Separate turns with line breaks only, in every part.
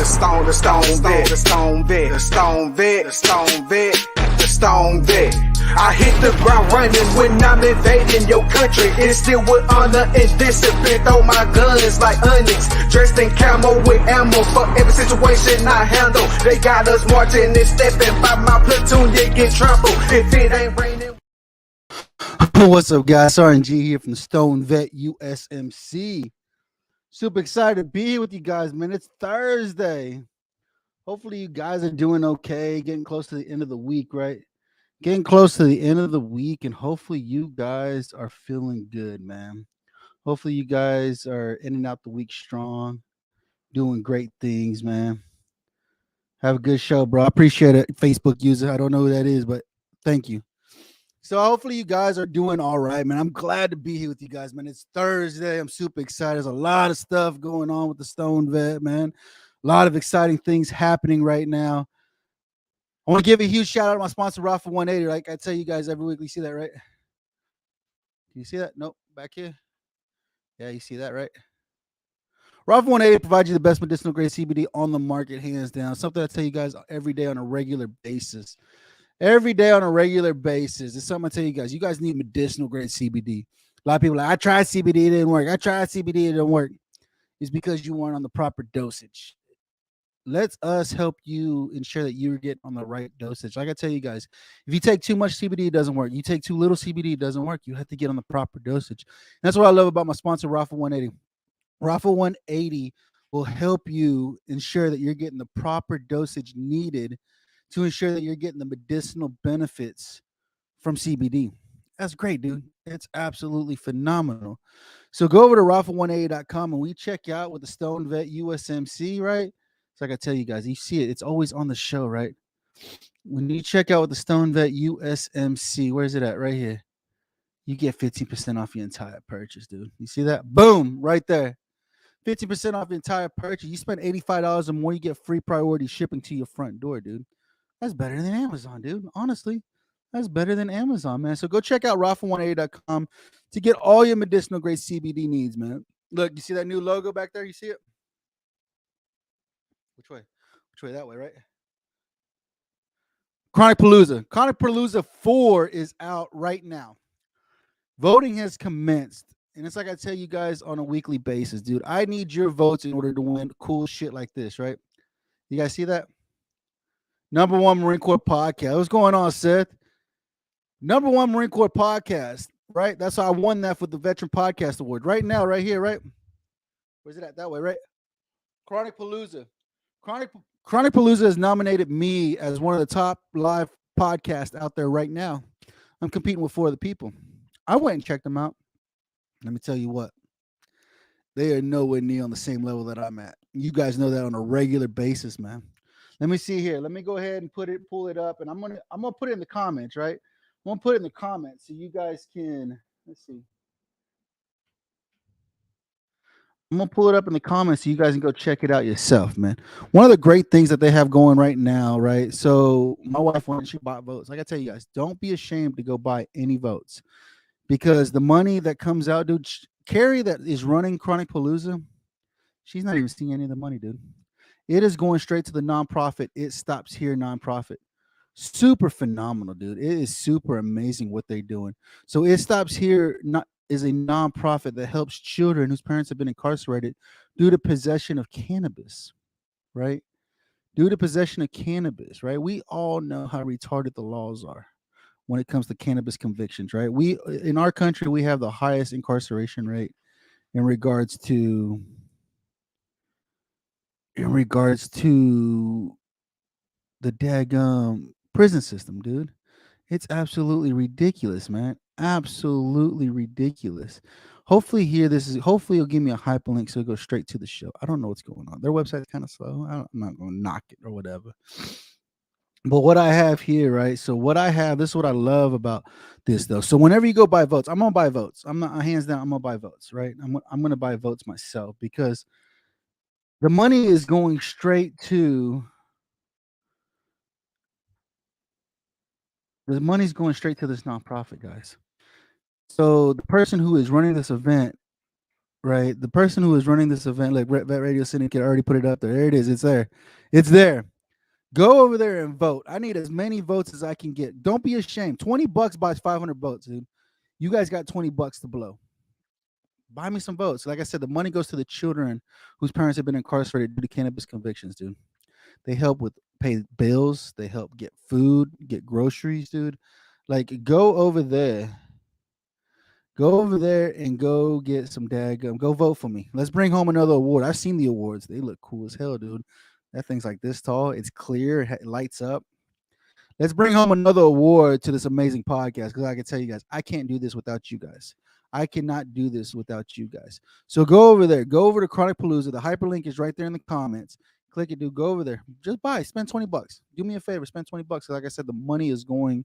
the stone vet, the stone vet, the stone vet, the stone vet, the stone vet. I hit the ground running when I'm invading your country. Instill with honor and discipline. Throw my guns like onyx, dressed in camo with ammo for every situation I handle. They got us marching and stepping by my platoon. You get trampled if it ain't raining.
What's up, guys? RNG here from the Stone Vet USMC. Super excited to be here with you guys, man. It's Thursday. Hopefully, you guys are doing okay. Getting close to the end of the week, right? Getting close to the end of the week, and hopefully, you guys are feeling good, man. Hopefully, you guys are ending out the week strong, doing great things, man. Have a good show, bro. I appreciate it, Facebook user. I don't know who that is, but thank you. So hopefully you guys are doing all right, man. I'm glad to be here with you guys, man. It's Thursday. I'm super excited. There's a lot of stuff going on with the Stone Vet, man. A lot of exciting things happening right now. I want to give a huge shout out to my sponsor, Rafa 180. Like I tell you guys every week. You see that, right? Can you see that? Nope. Back here. Yeah, you see that, right? Rafa 180 provides you the best medicinal grade CBD on the market, hands down. Something I tell you guys every day on a regular basis. Every day on a regular basis. It's something I tell you guys. You guys need medicinal grade CBD. A lot of people are like, I tried CBD, it didn't work. I tried CBD, it didn't work. It's because you weren't on the proper dosage. Let us help you ensure that you're getting on the right dosage. Like I tell you guys, if you take too much CBD, it doesn't work. You take too little CBD, it doesn't work. You have to get on the proper dosage. And that's what I love about my sponsor, Rafa 180. Rafa 180 will help you ensure that you're getting the proper dosage needed to ensure that you're getting the medicinal benefits from CBD. That's great, dude. It's absolutely phenomenal. So go over to rafa180.com and we check you out with the Stone Vet USMC, right? So like I tell you guys, you see it. It's always on the show, right? When you check out with the Stone Vet USMC, where's it at? Right here. You get 15% off your entire purchase, dude. You see that? Boom, right there. 50% off the entire purchase. You spend $85 or more, you get free priority shipping to your front door, dude. That's better than Amazon, dude. Honestly, that's better than Amazon, man. So go check out rafa180.com to get all your medicinal grade CBD needs, man. Look, you see that new logo back there? You see it? Which way? Which way? That way, right? Chronic Palooza. Chronic Palooza 4 is out right now. Voting has commenced. And it's like I tell you guys on a weekly basis, dude. I need your votes in order to win cool shit like this, right? You guys see that? Number one Marine Corps podcast. What's going on, Seth? Number one Marine Corps podcast, right? That's how I won that for the Veteran Podcast Award. Right now, right here, right? Where's it at? That way, right? Chronic Palooza. Chronic Palooza has nominated me as one of the top live podcasts out there right now. I'm competing with 4 other people. I went and checked them out. Let me tell you what. They are nowhere near on the same level that I'm at. You guys know that on a regular basis, man. Let me see here. Let me go ahead and pull it up, and I'm gonna put it in the comments, right? I'm gonna put it in the comments so you guys can. Let's see. I'm gonna pull it up in the comments so you guys can go check it out yourself, man. One of the great things that they have going right now, right? So my wife went and she bought votes. Like I tell you guys, don't be ashamed to go buy any votes because the money that comes out, dude. Carrie that is running Chronic Palooza, she's not even seeing any of the money, dude. It is going straight to the nonprofit. It stops here nonprofit. Super phenomenal, dude. It is super amazing what they're doing. So it stops here not is a nonprofit that helps children whose parents have been incarcerated due to possession of cannabis, right? Due to possession of cannabis, right? We all know how retarded the laws are when it comes to cannabis convictions, right? We in our country we have the highest incarceration rate in regards to the daggum prison system, dude. It's absolutely ridiculous, man. Absolutely ridiculous. Hopefully hopefully you'll give me a hyperlink so it'll go straight to the show. I don't know what's going on. Their website's kind of slow. I'm not going to knock it or whatever. But what I have here, right? So what I have, this is what I love about this though. So whenever you go buy votes, I'm gonna buy votes. I'm not hands down, I'm gonna buy votes, right? I'm gonna buy votes myself because the money is going straight to this nonprofit, guys. So the person who is running this event right? The person who is running this event, like Vet Radio Syndicate, already put it up there. There it is. It's there. It's there. Go over there and vote. I need as many votes as I can get. Don't be ashamed. $20 buys 500 votes, dude. You guys got $20 to blow. Buy me some votes. Like I said, the money goes to the children whose parents have been incarcerated due to cannabis convictions, dude. They help with pay bills. They help get food, get groceries, dude. Like go over there. Go over there and go get some daggum. Go vote for me. Let's bring home another award. I've seen the awards. They look cool as hell, dude. That thing's like this tall. It's clear. It lights up. Let's bring home another award to this amazing podcast because I can tell you guys, I can't do this without you guys. I cannot do this without you guys. So go over there. Go over to Chronic Palooza. The hyperlink is right there in the comments. Click it, dude. Go over there. Just buy. Spend $20. Do me a favor. Spend $20. Like I said, the money is going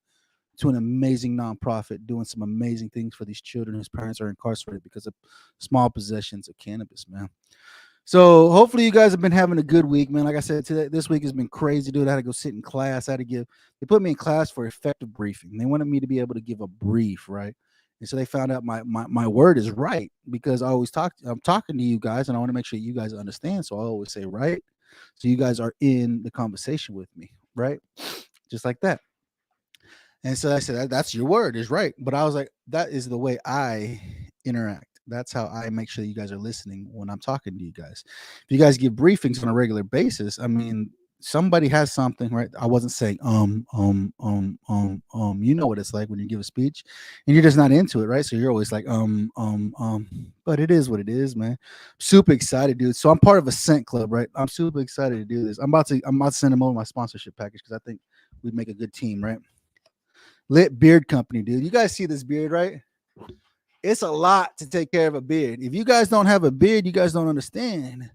to an amazing nonprofit doing some amazing things for these children whose parents are incarcerated because of small possessions of cannabis, man. So hopefully you guys have been having a good week, man. Like I said, today this week has been crazy, dude. I had to go sit in class. I had to give. They put me in class for effective briefing. They wanted me to be able to give a brief, right? And so they found out my word is right because I always talk. I'm talking to you guys, and I want to make sure you guys understand. So I always say right, so you guys are in the conversation with me, right? Just like that. And so I said, that's your word is right. But I was like, that is the way I interact. That's how I make sure you guys are listening when I'm talking to you guys. If you guys give briefings on a regular basis, I mean, somebody has something, right? I wasn't saying, you know what it's like when you give a speech and you're just not into it, right? So you're always like, but it is what it is, man. Super excited, dude. So I'm part of a scent club, right? I'm super excited to do this. I'm about to send them over my sponsorship package because I think we'd make a good team, right? Lit Beard Company, dude. You guys see this beard, right? It's a lot to take care of a beard. If you guys don't have a beard, you guys don't understand.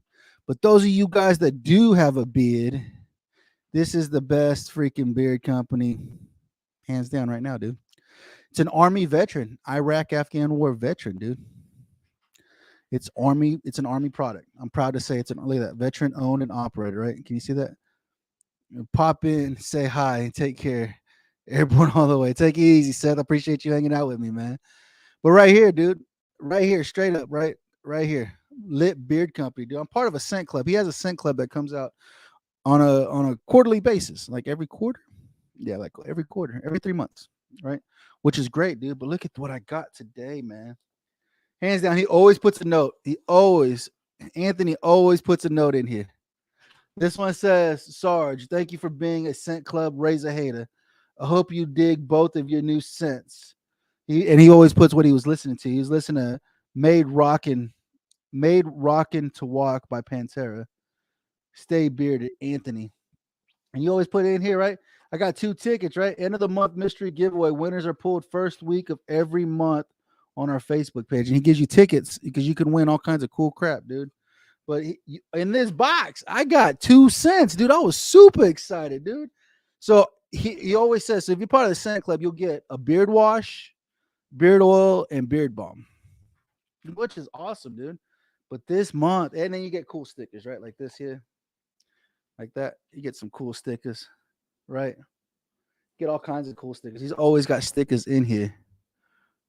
But those of you guys that do have a beard, this is the best freaking beard company, hands down, right now, dude. It's an Army veteran, Iraq Afghan War veteran, dude. It's Army. It's an Army product. I'm proud to say it's an look at that veteran owned and operated. Right? Can you see that? Pop in, say hi, and take care. Airborne all the way. Take it easy, Seth. I appreciate you hanging out with me, man. But right here, dude, right here, straight up, right here, Lit Beard Company, dude. I'm part of a scent club. He has a scent club that comes out on a quarterly basis, like every quarter. Yeah, like every quarter, every 3 months, right? Which is great, dude. But look at what I got today, man. Hands down, he always puts a note. Anthony always puts a note in here. This one says, Sarge, thank you for being a scent club Razor hater. I hope you dig both of your new scents. He always puts what he was listening to. He was listening to Made Rockin' to Walk by Pantera. Stay Bearded, Anthony. And you always put it in here, right? I got 2 tickets, right? End of the month mystery giveaway. Winners are pulled first week of every month on our Facebook page. And he gives you tickets because you can win all kinds of cool crap, dude. But in this box, I got 2 cents, dude. I was super excited, dude. So he always says, so if you're part of the scent club, you'll get a beard wash, beard oil, and beard balm, which is awesome, dude. But this month, and then you get cool stickers, right? Like this here, like that. You get some cool stickers, right? Get all kinds of cool stickers. He's always got stickers in here,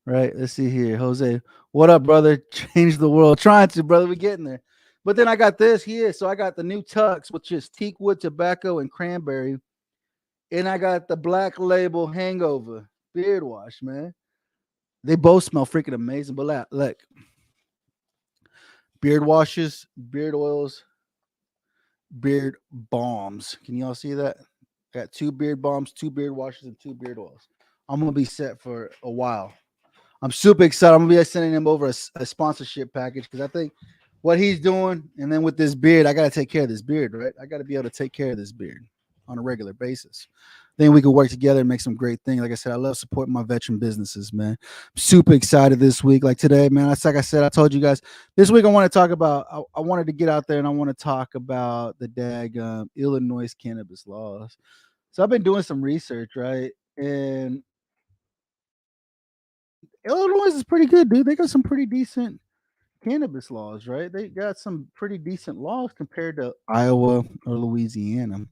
right? Let's see here. Jose, what up, brother? Change the world. Trying to, brother. We're getting there. But then I got this here. So I got the new Tux, which is teak wood, tobacco, and cranberry. And I got the Black Label Hangover beard wash, man. They both smell freaking amazing. But look, beard washes, beard oils, beard balms. Can y'all see that? I got 2 beard balms, 2 beard washes, and 2 beard oils. I'm gonna be set for a while. I'm super excited. I'm gonna be sending him over a sponsorship package because I think what he's doing, and then with this beard, I gotta take care of this beard, right? I gotta be able to take care of this beard on a regular basis. Then we could work together and make some great things. Like I said, I love supporting my veteran businesses, man. I'm super excited this week. Like today, man, that's like I said, I told you guys this week I want to talk about, I wanted to get out there and I want to talk about the Illinois cannabis laws. So I've been doing some research, right? And Illinois is pretty good, dude. They got some pretty decent cannabis laws, right? They got some pretty decent laws compared to Iowa or Louisiana,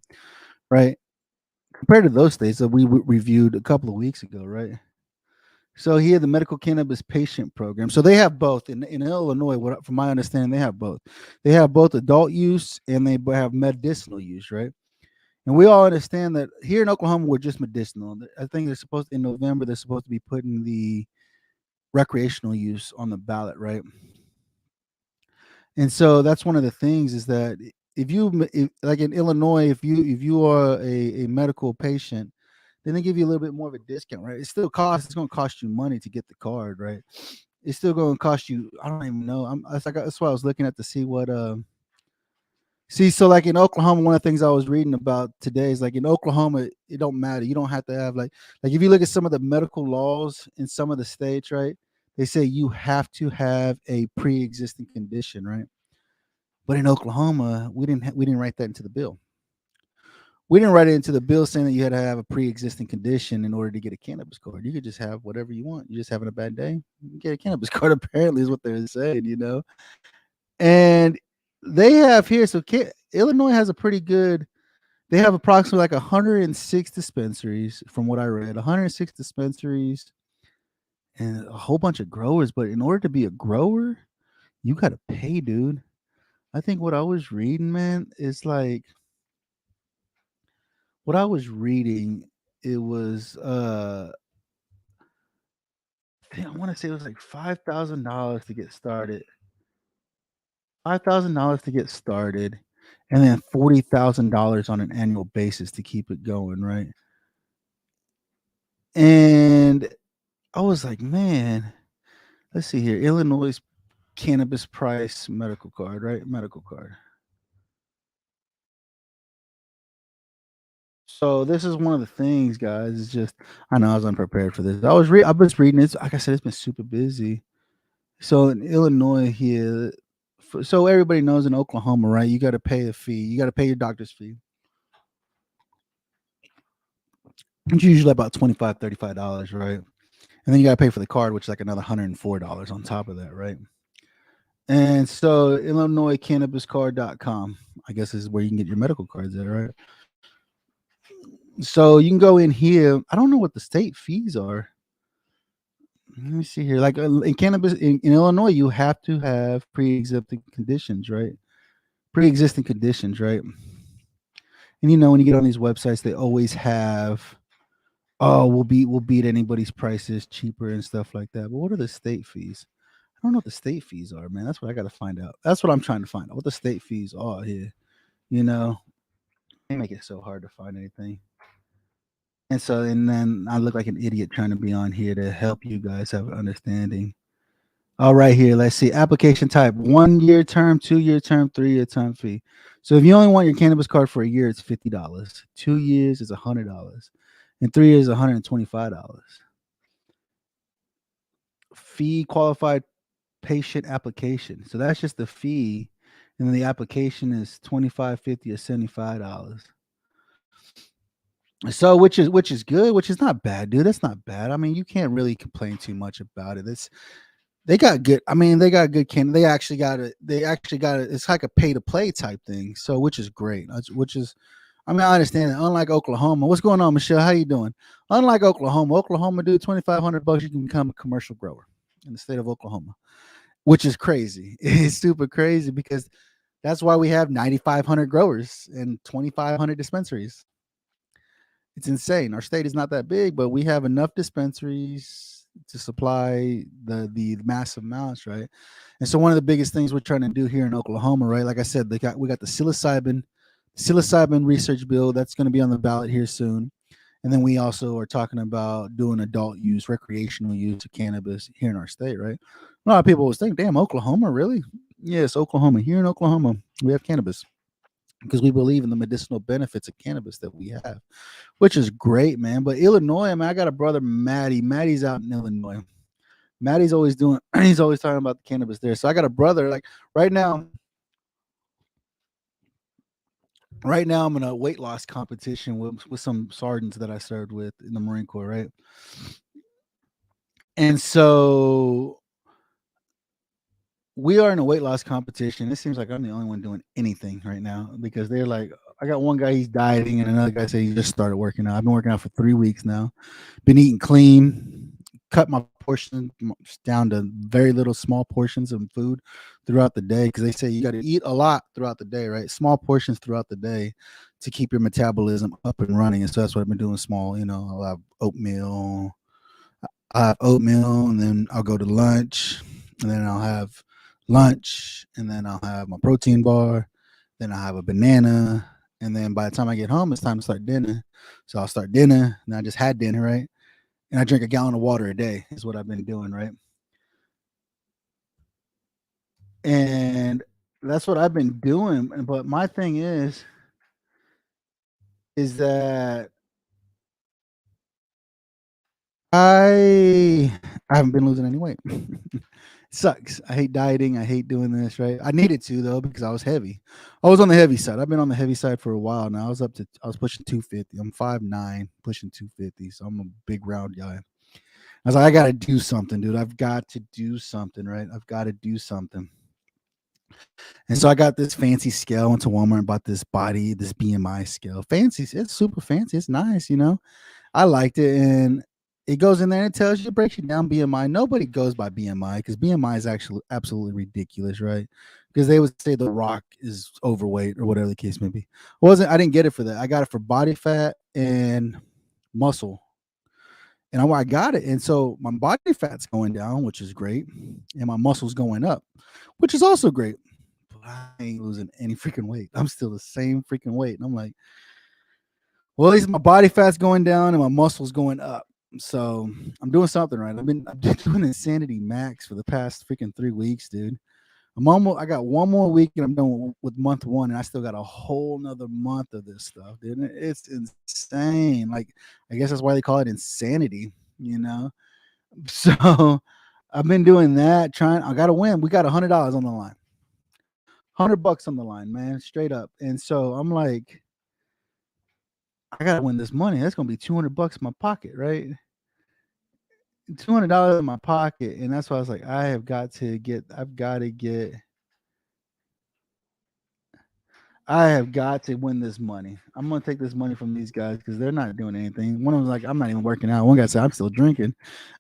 right? Compared to those states that we reviewed a couple of weeks ago, right? So he had the medical cannabis patient program. So they have both in Illinois. What, from my understanding, they have both. They have both adult use and they have medicinal use, right? And we all understand that here in Oklahoma, we're just medicinal. I think they're supposed in November they're supposed to be putting the recreational use on the ballot, right? And so that's one of the things is that like in Illinois, if you are a medical patient, then they give you a little bit more of a discount, right? It still costs. It's going to cost you money to get the card, right? It's still going to cost you. I don't even know. That's why I was looking at to see what. See, so like in Oklahoma, one of the things I was reading about today is like in Oklahoma, it don't matter. You don't have to have like if you look at some of the medical laws in some of the states, right? They say you have to have a pre-existing condition, right? But in Oklahoma, we didn't write that into the bill. We didn't write it into the bill saying that you had to have a pre-existing condition in order to get a cannabis card. You could just have whatever you want. You're just having a bad day, you get a cannabis card. Apparently, is what they're saying. And they have here. So Illinois has a pretty good. They have approximately like 106 dispensaries, from what I read. 106 dispensaries and a whole bunch of growers. But in order to be a grower, you got to pay, dude. I think what I was reading, man, is like what I was reading. It was I want to say it was like $5,000 to get started. $5,000 to get started, and then $40,000 on an annual basis to keep it going, right? And I was like, man, let's see here, Illinois cannabis price medical card, right? Medical card. So this is one of the things, guys. It's just I know I was unprepared for this. I was reading this. Like I said, it's been super busy. So in Illinois here, so everybody knows in Oklahoma, right? You got to pay a fee. You got to pay your doctor's fee. It's usually about $25, $35, right? And then you got to pay for the card, which is like another $104 on top of that, right? And so IllinoisCannabisCard.com, I guess is where you can get your medical cards at, right? So you can go in here. I don't know what the state fees are. Let me see here. Like in cannabis in Illinois, you have to have pre-existing conditions, right? Pre-existing conditions, right? And when you get on these websites, they always have, oh, we'll beat anybody's prices cheaper and stuff like that. But what are the state fees? I don't know what the state fees are, man. That's what I got to find out. That's what I'm trying to find out. What the state fees are here. You know, they make it so hard to find anything. And then I look like an idiot trying to be on here to help you guys have an understanding. All right, here, let's see. Application type: 1 year term, 2 year term, 3 year term fee. So if you only want your cannabis card for a year, it's $50. 2 years is $100, and 3 years $125. Fee qualified patient application. So that's just the fee, and then the application is 25, 50, or $75. So which is good, which is not bad, dude. That's not bad. I mean, you can't really complain too much about it. They got good. I mean, they got good can. They actually got it. They actually got it. It's like a pay to play type thing. So which is great. Which is, I mean, I understand it. Unlike Oklahoma, what's going on, Michelle? How you doing? Unlike Oklahoma, dude, $2,500 you can become a commercial grower in the state of Oklahoma, which is crazy. It's super crazy because that's why we have 9,500 growers and 2,500 dispensaries. It's insane. Our state is not that big, but we have enough dispensaries to supply the massive amounts, right? And so one of the biggest things we're trying to do here in Oklahoma, right? Like I said, we got the psilocybin research bill that's going to be on the ballot here soon. And then we also are talking about doing adult use, recreational use of cannabis here in our state, right? A lot of people always think, damn, Oklahoma, really? Yes, Oklahoma. Here in Oklahoma, we have cannabis because we believe in the medicinal benefits of cannabis that we have, which is great, man. But Illinois, man, I got a brother, Matty. Matty's out in Illinois. Matty's always doing, he's always talking about the cannabis there. So I got a brother, like right now, I'm in a weight loss competition with some sergeants that I served with in the Marine Corps, right? And so we are in a weight loss competition. It seems like I'm the only one doing anything right now because they're like, I got one guy, he's dieting, and another guy said he just started working out. I've been working out for 3 weeks now. Been eating clean, cut my portion down to very little small portions of food throughout the day because they say you got to eat a lot throughout the day, right? Small portions throughout the day to keep your metabolism up and running. And so that's what I've been doing. Small, I'll have oatmeal. I have oatmeal, and then I'll go to lunch, and then I'll have lunch, and then I'll have my protein bar, then I'll have a banana, and then by the time I get home, it's time to start dinner. So I'll start dinner, and I just had dinner, right? And I drink a gallon of water a day is what I've been doing, right? And that's what I've been doing. But my thing is that I haven't been losing any weight. Sucks. I hate dieting. I hate doing this, right? I needed to though because I was heavy. I was on the heavy side. I've been on the heavy side for a while now. I was pushing 250. I'm 5'9", pushing 250. So I'm a big round guy. I was like, I gotta do something, dude. I've got to do something, right? I've got to do something. And so I got this fancy scale, went to Walmart and bought this BMI scale. Fancy, it's super fancy. It's nice. I liked it, and it goes in there and it tells you, it breaks you down BMI. Nobody goes by BMI because BMI is actually absolutely ridiculous, right? Because they would say The Rock is overweight or whatever the case may be. I didn't get it for that. I got it for body fat and muscle. And I got it. And so my body fat's going down, which is great. And my muscle's going up, which is also great. But I ain't losing any freaking weight. I'm still the same freaking weight. And I'm like, well, at least my body fat's going down and my muscle's going up. So I'm doing something right. I've been doing Insanity Max for the past freaking 3 weeks, dude. I got one more week and I'm done with month 1, and I still got a whole nother month of this stuff, dude. It's insane. Like, I guess that's why they call it insanity. So I've been doing that, I gotta win. We got $100 on the line. $100 on the line, man, straight up. And so I'm like, I gotta win this money. That's gonna be $200 in my pocket, right? $200 in my pocket, and that's why I was like, I've got to get I have got to win this money. I'm gonna take this money from these guys because they're not doing anything. One of them's like, I'm not even working out. One guy said, I'm still drinking.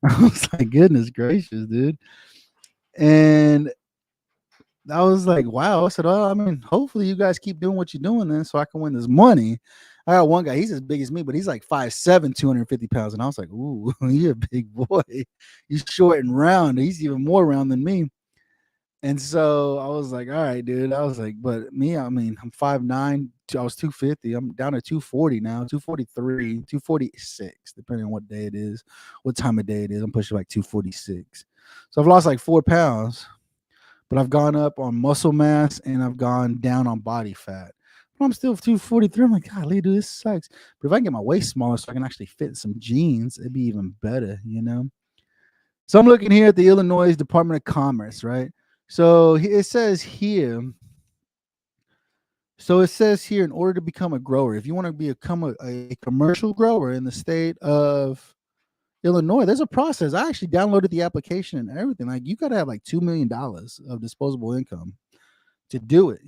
I was like, goodness gracious, dude. And I was like, wow. I said, oh, I mean, hopefully you guys keep doing what you're doing then so I can win this money. I got one guy, he's as big as me, but he's like 5'7", 250 pounds. And I was like, ooh, you're a big boy. He's short and round. He's even more round than me. And so I was like, all right, dude. I was like, but me, I mean, I'm 5'9". I was 250. I'm down to 240 now, 243, 246, depending on what day it is, what time of day it is. I'm pushing like 246. So I've lost like 4 pounds, but I've gone up on muscle mass and I've gone down on body fat. But I'm still 243. I'm like, golly, dude, this sucks. But if I can get my waist smaller so I can actually fit some jeans, it'd be even better. So I'm looking here at the Illinois Department of Commerce, right? So it says here, in order to become a grower, if you want to become a commercial grower in the state of Illinois, there's a process. I actually downloaded the application and everything. Like, you got to have like $2 million of disposable income to do it,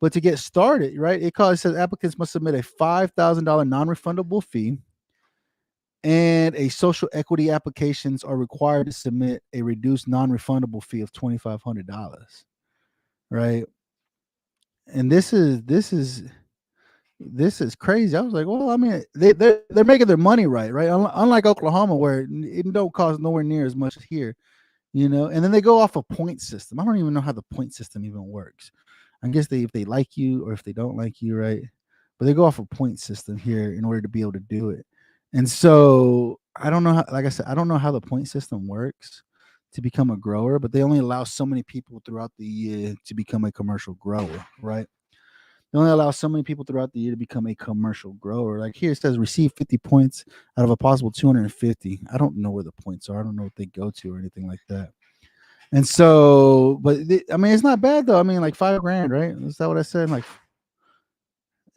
But to get started, right, it says applicants must submit a $5,000 non-refundable fee, and a social equity applications are required to submit a reduced non-refundable fee of $2,500, right? And this is crazy. I was like, well, I mean, they're making their money right? Unlike Oklahoma, where it don't cost nowhere near as much as here, And then they go off a point system. I don't even know how the point system even works. I guess if they like you or if they don't like you, right? But they go off a point system here in order to be able to do it. And so I don't know how, like I said, I don't know how the point system works to become a grower, but they only allow so many people throughout the year to become a commercial grower, right? They only allow so many people throughout the year to become a commercial grower. Like here it says receive 50 points out of a possible 250. I don't know where the points are. I don't know what they go to or anything like that. And so, but I mean, it's not bad though. I mean, like $5,000, right? Is that what I said? Like,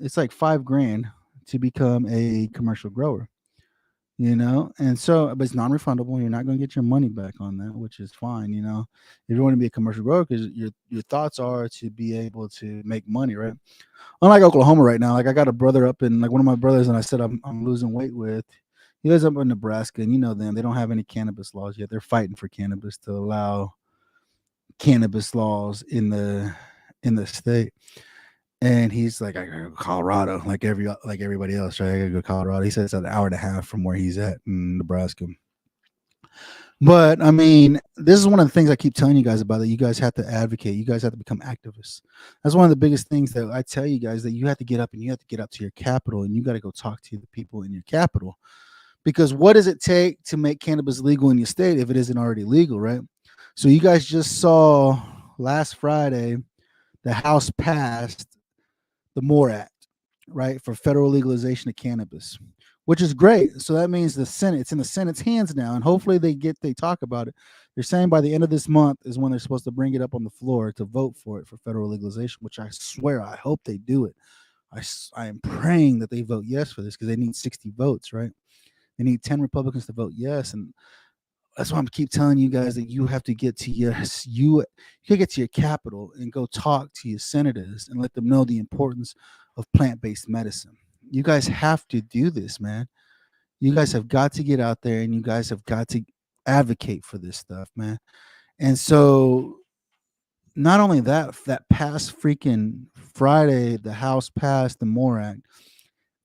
it's like $5,000 to become a commercial grower, And so, but it's non-refundable. You're not going to get your money back on that, which is fine, If you want to be a commercial grower, because your thoughts are to be able to make money, right? Unlike Oklahoma right now, like I got a brother up in, like one of my brothers, and I said I'm losing weight with. He lives up in Nebraska, and you know them. They don't have any cannabis laws yet. They're fighting for cannabis to allow cannabis laws in the state. And he's like, I gotta go to Colorado, like everybody else, right? I gotta go to Colorado. He said it's an hour and a half from where he's at in Nebraska. But I mean, this is one of the things I keep telling you guys about, that you guys have to advocate. You guys have to become activists. That's one of the biggest things that I tell you guys, that you have to get up and you have to get up to your capital, and you got to go talk to the people in your capital. Because what does it take to make cannabis legal in your state if it isn't already legal, right? So you guys just saw last Friday the House passed the MORE Act, right, for federal legalization of cannabis, which is great. So that means it's in the Senate's hands now, and hopefully they talk about it. They're saying by the end of this month is when they're supposed to bring it up on the floor to vote for it for federal legalization, which I swear I hope they do it. I am praying that they vote yes for this, because they need 60 votes, right? They need 10 Republicans to vote yes, and that's why I'm keep telling you guys that you have to get to you get to your capital and go talk to your senators and let them know the importance of plant-based medicine. You guys have to do this, man. You guys have got to get out there, and you guys have got to advocate for this stuff, man. And so not only that past freaking Friday, the House passed the MORE Act.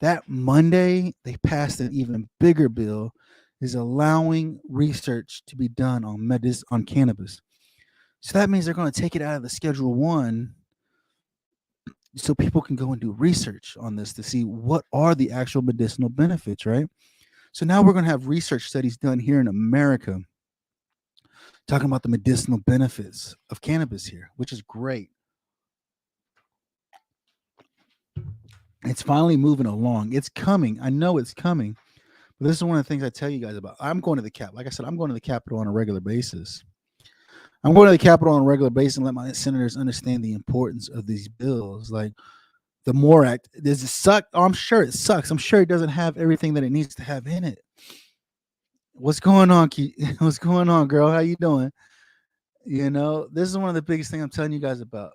That Monday, they passed an even bigger bill, is allowing research to be done on cannabis. So that means they're going to take it out of the Schedule 1, so people can go and do research on this to see what are the actual medicinal benefits, right? So now we're going to have research studies done here in America talking about the medicinal benefits of cannabis here, which is great. It's finally moving along. It's coming. I know it's coming. But this is one of the things I tell you guys about. I'm going to the cap. Like I said, I'm going to the Capitol on a regular basis. I'm going to the Capitol on a regular basis and let my senators understand the importance of these bills. Like the MORE Act, does it suck? Oh, I'm sure it sucks. I'm sure it doesn't have everything that it needs to have in it. What's going on, What's going on, girl? How you doing? You know, this is one of the biggest things I'm telling you guys about.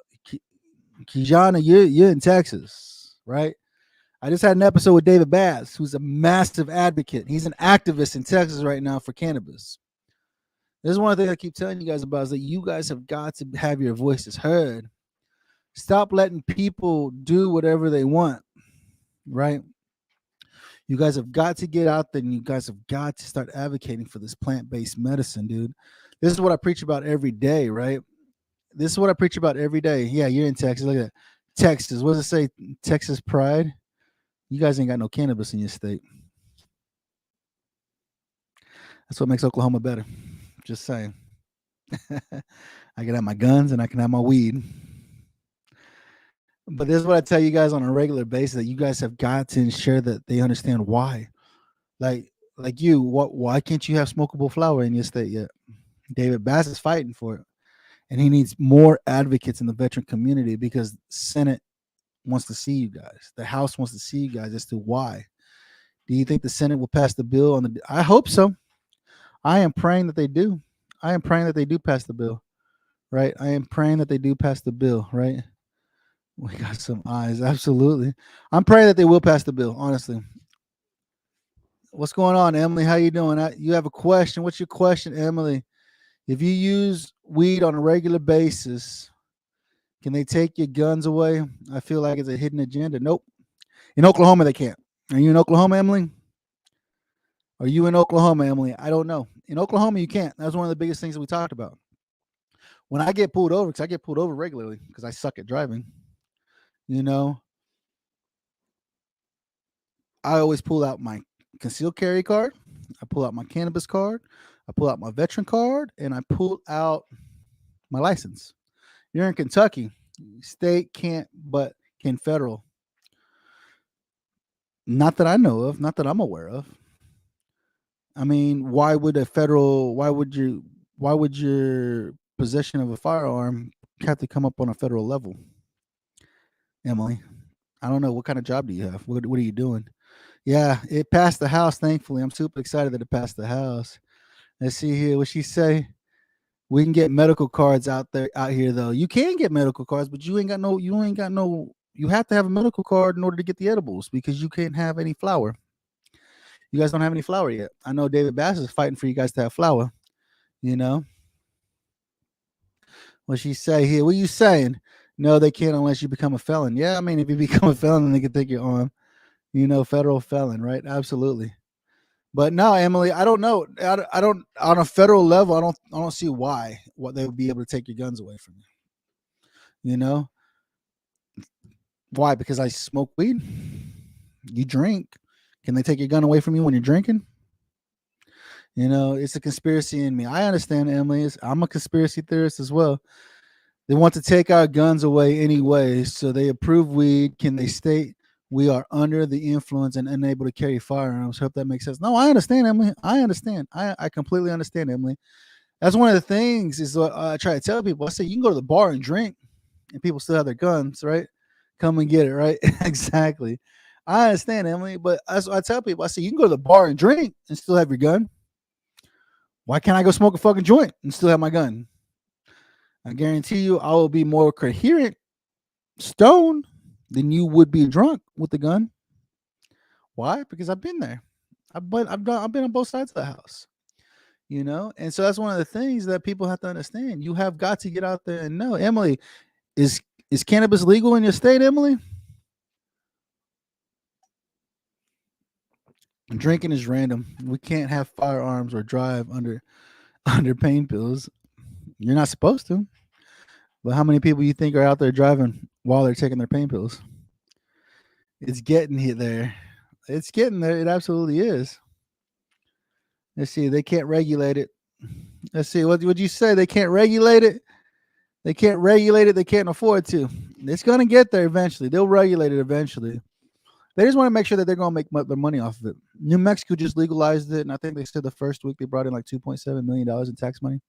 Kijana, you're in Texas, right? I just had an episode with David Bass, who's a massive advocate. He's an activist in Texas right now for cannabis. This is one of the things I keep telling you guys about, is that you guys have got to have your voices heard. Stop letting people do whatever they want, right? You guys have got to get out there, and you guys have got to start advocating for this plant-based medicine, dude. This is what I preach about every day, right? This is what I preach about every day. Yeah, you're in Texas. Look at that. Texas. What does it say? Texas pride. You guys ain't got no cannabis in your state. That's what makes Oklahoma better. Just saying. I can have my guns and I can have my weed. But this is what I tell you guys on a regular basis, that you guys have got to ensure that they understand why. Like you, why can't you have smokable flower in your state yet? David Bass is fighting for it. And he needs more advocates in the veteran community, because Senate wants to see you guys. The House wants to see you guys as to why. Do you think the Senate will pass the bill on the? I hope so. I am praying that they do. I am praying that they do pass the bill, right? I am praying that they do pass the bill, right? We got some eyes, absolutely. I'm praying that they will pass the bill, honestly. What's going on, Emily? How you doing? You have a question? What's your question, Emily? If you use weed on a regular basis, can they take your guns away? I feel like it's a hidden agenda. Nope. In Oklahoma, they can't. Are you in Oklahoma, Emily? Are you in Oklahoma, Emily? I don't know. In Oklahoma, you can't. That's one of the biggest things that we talked about. When I get pulled over, because I get pulled over regularly because I suck at driving, you know, I always pull out my concealed carry card. I pull out my cannabis card. I pull out my veteran card, and I pull out my license. You're in Kentucky. State can't, but can federal. Not that I know of. Not that I'm aware of. I mean, why would your possession of a firearm have to come up on a federal level? Emily, I don't know. What kind of job do you have? What are you doing? Yeah, it passed the House, thankfully. I'm super excited that it passed the House. Let's see here. What she say? We can get medical cards out here though. You can get medical cards, but you have to have a medical card in order to get the edibles, because you can't have any flower. You guys don't have any flour yet. I know David Bass is fighting for you guys to have flour. You know what she say here? What you saying? No, they can't unless you become a felon. Yeah, I mean, if you become a felon, then they can take your arm. Federal felon, right? Absolutely. But no, Emily, I don't know. I don't on a federal level. I don't see why what they would be able to take your guns away from you. You know why? Because I smoke weed. You drink. Can they take your gun away from you when you're drinking? It's a conspiracy in me. I understand, Emily. I'm a conspiracy theorist as well. They want to take our guns away anyway, so they approve weed. Can they state we are under the influence and unable to carry firearms? Hope that makes sense. No, I understand, Emily. I understand. I completely understand, Emily. That's one of the things is what I try to tell people. I say you can go to the bar and drink, and people still have their guns, right? Come and get it, right? Exactly. I understand, Emily, but as I tell people, I say you can go to the bar and drink and still have your gun. Why can't I go smoke a fucking joint and still have my gun? I guarantee you, I will be more coherent stoned than you would be drunk with the gun. Why? Because I've been there. I've been on both sides of the house. And so that's one of the things that people have to understand. You have got to get out there and know. Emily, is is cannabis legal in your state, Emily? Drinking is random. We can't have firearms or drive under under pain pills. You're not supposed to. But how many people you think are out there driving while they're taking their pain pills? It's getting here there. It's getting there. It absolutely is. Let's see. They can't regulate it. Let's see. What would you say? They can't regulate it. They can't regulate it. They can't afford to. It's going to get there eventually. They'll regulate it eventually. They just want to make sure that they're going to make their money off of it. New Mexico just legalized it, and I think they said the first week they brought in like $2.7 million in tax money.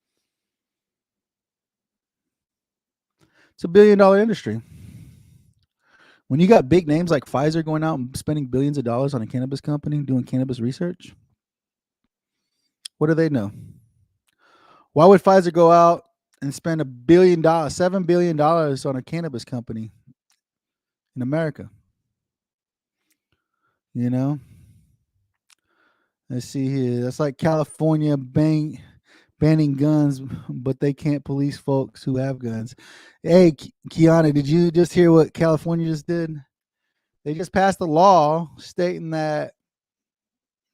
It's $1 billion industry. When you got big names like Pfizer going out and spending billions of dollars on a cannabis company doing cannabis research, what do they know? Why would Pfizer go out and spend $7 billion on a cannabis company in America? Let's see here. That's like California banning guns, but they can't police folks who have guns. Hey, Kiana, did you just hear what California just did? They just passed a law stating that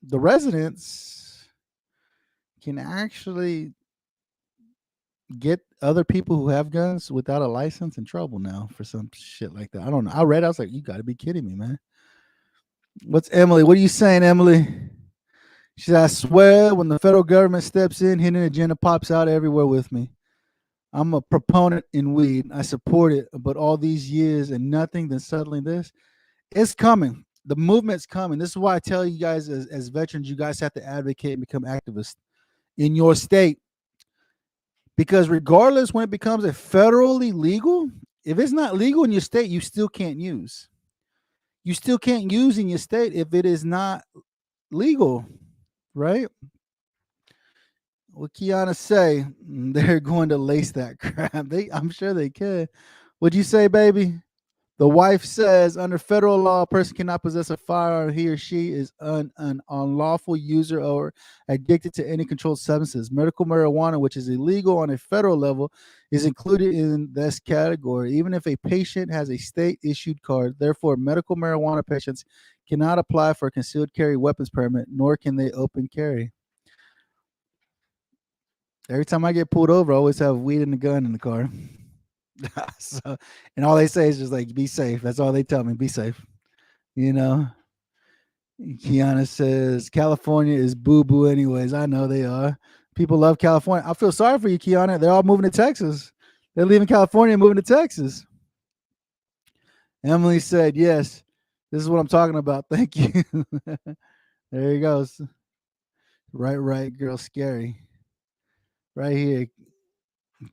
the residents can actually get other people who have guns without a license in trouble now for some shit like that. I don't know. I was like, you got to be kidding me, man. What's Emily? What are you saying, Emily? She said, I swear when the federal government steps in, hidden agenda pops out everywhere with me. I'm a proponent in weed. I support it, but all these years and nothing, then suddenly this. It's coming. The movement's coming. This is why I tell you guys as veterans, you guys have to advocate and become activists in your state. Because regardless, when it becomes a federally legal, if it's not legal in your state, you still can't use. You still can't use in your state if it is not legal, right? What Kiana say? They're going to lace that crap. I'm sure they can. What'd you say, baby? The wife says, under federal law, a person cannot possess a firearm. He or she is an unlawful user or addicted to any controlled substances. Medical marijuana, which is illegal on a federal level, is included in this category, even if a patient has a state-issued card. Therefore, medical marijuana patients cannot apply for a concealed carry weapons permit, nor can they open carry. Every time I get pulled over, I always have weed and a gun in the car. So, and all they say is just like, be safe. That's all they tell me. Be safe. Kiana says California is boo-boo anyways. I know they are. People love California. I feel sorry for you, Kiana. They're all moving to Texas. They're leaving California and moving to Texas. Emily said, yes, this is what I'm talking about. Thank you. There he goes. Right, girl, scary. Right here.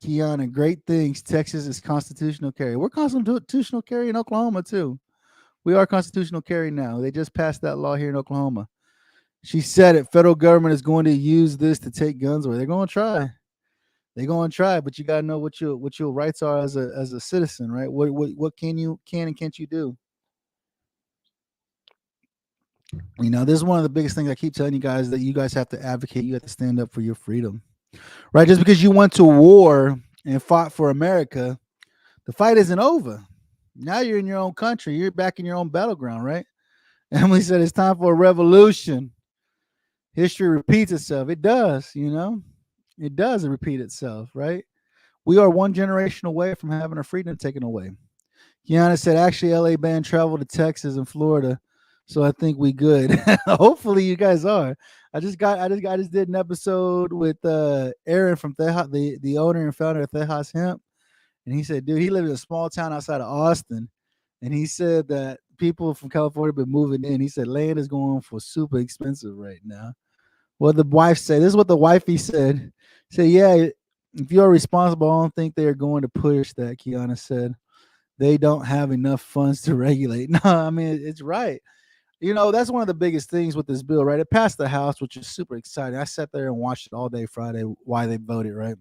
Kiana, great things. Texas is constitutional carry. We're constitutional carry in Oklahoma, too. We are constitutional carry now. They just passed that law here in Oklahoma. She said it. Federal government is going to use this to take guns away. They're going to try. But you got to know what your rights are as a citizen, right? What can and can't you do? This is one of the biggest things I keep telling you guys, that you guys have to advocate. You have to stand up for your freedom, right? Just because you went to war and fought for America, the fight isn't over. Now you're in your own country. You're back in your own battleground, right? Emily said it's time for a revolution. History repeats itself. It does, It does repeat itself, right? We are one generation away from having our freedom taken away. Kiana said, actually, LA banned travel to Texas and Florida, so I think we good. Hopefully, you guys are. I just did an episode with Aaron from Tejas, the owner and founder of Tejas Hemp, and he said, dude, he lived in a small town outside of Austin, and he said that people from California have been moving in. He said land is going for super expensive right now. What the wife said, this is what the wifey said. Said, yeah, if you're responsible, I don't think they are going to push that. Kiana said they don't have enough funds to regulate. No, I mean, it's right. That's one of the biggest things with this bill, right? It passed the House, which is super exciting. I sat there and watched it all day Friday, why they voted, right?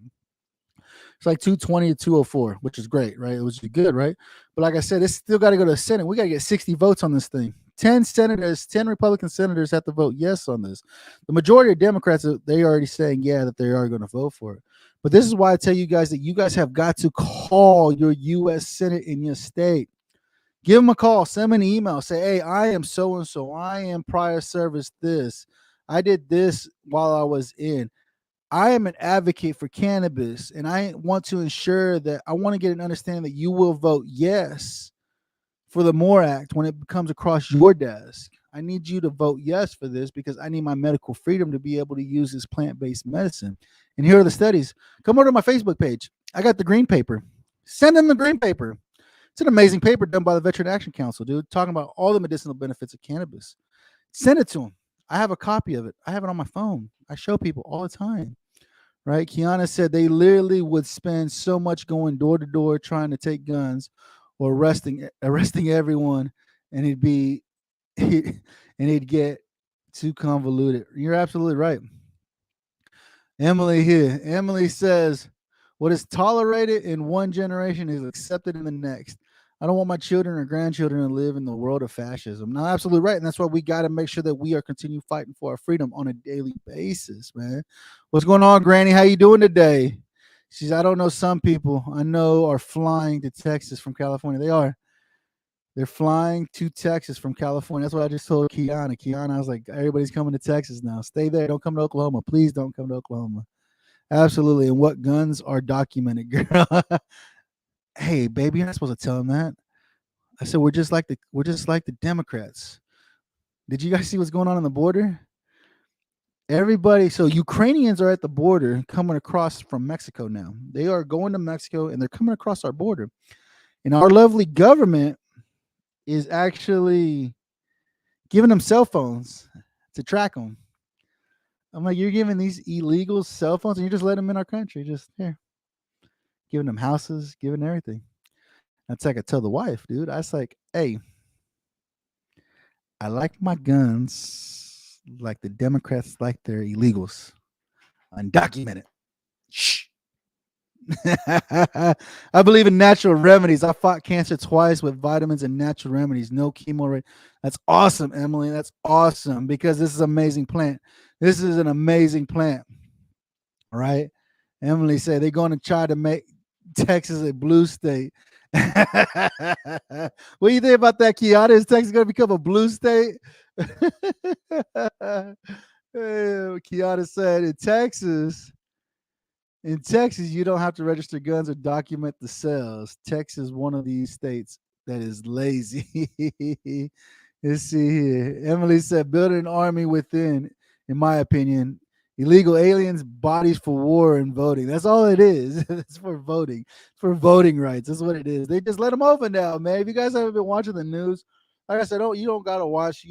It's like 220 to 204, which is great, right? Which is good, right? But like I said, it's still got to go to the Senate. We got to get 60 votes on this thing. 10 senators, 10 Republican senators have to vote yes on this. The majority of Democrats, they already saying, yeah, that they are going to vote for it. But this is why I tell you guys that you guys have got to call your U.S. Senate in your state. Give them a call, send them an email, say, hey, I am so-and-so. I am prior service this. I did this while I was in. I am an advocate for cannabis, and I want to ensure that I want to get an understanding that you will vote yes for the MORE Act when it comes across your desk. I need you to vote yes for this because I need my medical freedom to be able to use this plant-based medicine. And here are the studies. Come over to my Facebook page. I got the green paper. Send them the green paper. It's an amazing paper done by the Veteran Action Council, dude, talking about all the medicinal benefits of cannabis. Send it to them. I have a copy of it. I have it on my phone. I show people all the time. Right? Kiana said they literally would spend so much going door to door trying to take guns or arresting everyone, and it'd get too convoluted. You're absolutely right. Emily here. Emily says, what is tolerated in one generation is accepted in the next. I don't want my children or grandchildren to live in the world of fascism. No, absolutely right. And that's why we got to make sure that we are continue fighting for our freedom on a daily basis, man. What's going on, Granny? How you doing today? She's, I don't know, some people I know are flying to Texas from California. They are. They're flying to Texas from California. That's what I just told Kiana. Kiana, I was like, everybody's coming to Texas now. Stay there. Don't come to Oklahoma. Please don't come to Oklahoma. Absolutely. And what guns are documented, girl? Hey, baby, you're not supposed to tell them that. I said we're just like the Democrats. Did you guys see what's going on the border? Everybody, so Ukrainians are at the border coming across from Mexico now. They are going to Mexico and they're coming across our border. And our lovely government is actually giving them cell phones to track them. I'm like, you're giving these illegals cell phones and you just let them in our country. Just here, giving them houses, giving everything. That's like I tell the wife, dude. I was like, hey, I like my guns like the Democrats like their illegals. Undocumented. Shh. I believe in natural remedies. I fought cancer twice with vitamins and natural remedies. No chemo. That's awesome, Emily. That's awesome because this is an amazing plant. This is an amazing plant. Right? Emily said they're going to try to make Texas a blue state. What do you think about that, Kiana? Is Texas going to become a blue state? Kiana said in Texas, you don't have to register guns or document the sales. Texas is one of these states that is lazy. Let's see here. Emily said, build an army within, in my opinion, illegal aliens, bodies for war and voting. That's all it is. It's for voting. It's for voting rights. That's what it is. They just let them open now, man. If you guys haven't been watching the news, like I said, you don't gotta watch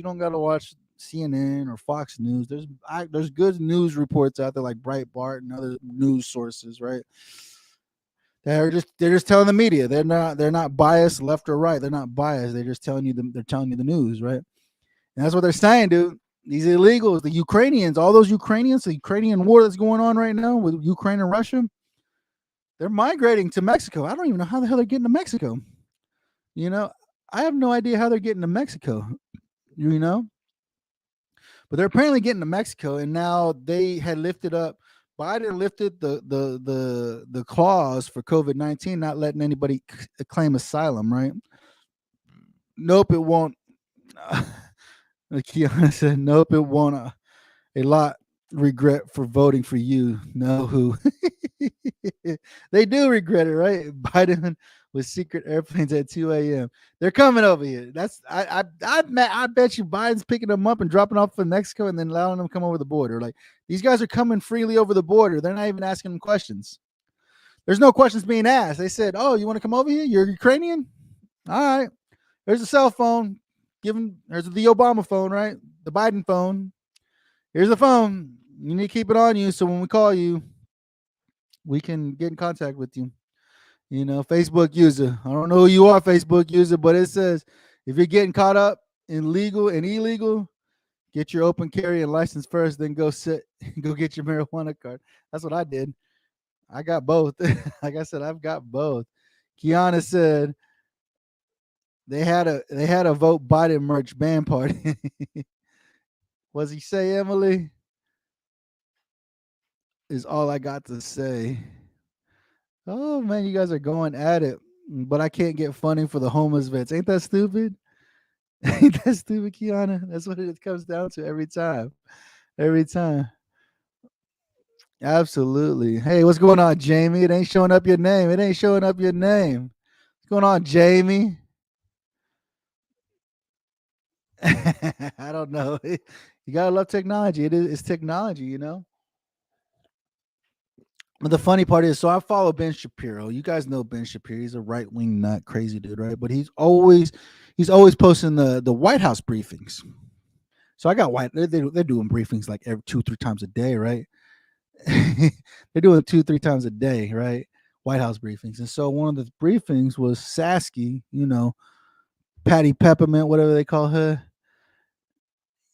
CNN or Fox News. There's good news reports out there like Breitbart and other news sources, right? They're just telling the media. They're not biased left or right. They're not biased. They're just telling you the news, right? And that's what they're saying, dude. These illegals, the Ukrainians, all those Ukrainians, the Ukrainian war that's going on right now with Ukraine and Russia, they're migrating to Mexico. I don't even know how the hell they're getting to Mexico. I have no idea how they're getting to Mexico. but they're apparently getting to Mexico, and now they had lifted up. Biden lifted the clause for COVID-19, not letting anybody claim asylum. Right? Nope, it won't. Kiana said, "Nope, it won't." A lot regret for voting for you. No, who they do regret it, right? Biden with secret airplanes at 2 a.m. They're coming over here. I bet you Biden's picking them up and dropping off in Mexico and then allowing them to come over the border. Like these guys are coming freely over the border. They're not even asking them questions. There's no questions being asked. They said, "Oh, you want to come over here? You're Ukrainian? All right. There's a cell phone. There's the Obama phone, right? The Biden phone. Here's the phone. You need to keep it on you so when we call you, we can get in contact with you. Facebook user. I don't know who you are, Facebook user, but it says if you're getting caught up in legal and illegal, get your open carry and license first, then go get your marijuana card." That's what I did. I got both. Like I said, I've got both. Kiana said they had a vote Biden merch band party. Was he say, Emily? Is all I got to say. Oh man, you guys are going at it, but I can't get funding for the homeless vets. Ain't that stupid? Ain't that stupid, Kiana? That's what it comes down to every time. Every time. Absolutely. Hey, what's going on, Jamie? It ain't showing up your name. It ain't showing up your name. What's going on, Jamie? I don't know. You gotta love technology. It's technology, But the funny part is, so I follow Ben Shapiro. You guys know Ben Shapiro. He's a right wing nut, crazy dude, right? But he's always posting the White House briefings. So I got they're doing briefings like every 2-3 times a day, right? They're doing 2-3 times a day, right? White House briefings. And so one of the briefings was Sasky, Patty Peppermint, whatever they call her.